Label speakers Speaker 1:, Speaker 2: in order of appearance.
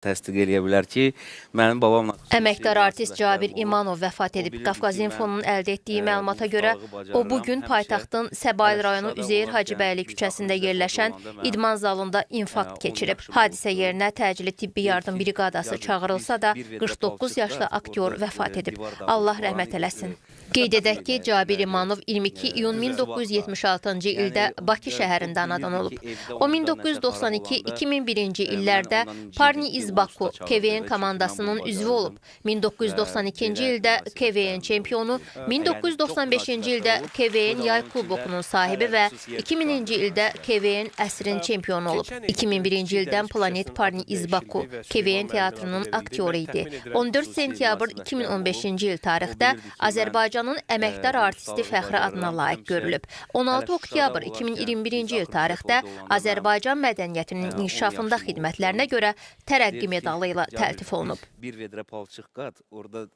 Speaker 1: təsdiq eləyə bilər ki, mənim babamla...
Speaker 2: Əməkdar artist Cabir İmanov vəfat edib. Qafqaz İnfonun əldə etdiyi məlumata görə, o bugün paytaxtın Səbail rayonu Üzeyir Hacıbəyli küçəsində yerləşən idman zalında infarkt keçirib. Hadisə yerinə təcili tibbi yardım briqadası çağırılsa da, 49 yaşlı aktyor vəfat edib. Allah rəhmət eləsin. Qeyd edək ki, Cabir İmanov 22 iyun 1976-cı ildə Bakı şəhərində anadan olub. O 1992-2001-ci illərdə Parni iz Baku KVN komandasının üzvü olub. 1992-ci ildə KVN çempionu, 1995-ci ildə KVN yay kubokunun sahibi və 2000-ci ildə KVN əsrin çempionu olub. 2001-ci ildən Planet Parni iz Baku KVN teatrının aktyoru idi. 14 sentyabr 2015-ci il tarixdə Azərbaycanın əməkdar artisti fəxri adına layiq görülüb. 16 oktyabr 2021-ci il tarixdə Azərbaycan mədəniyyətinin inkişafında xidmətlərinə görə tərəqqi medalı ilə təltif olunub.
Speaker 1: Bir vedrə palçıq qat, orada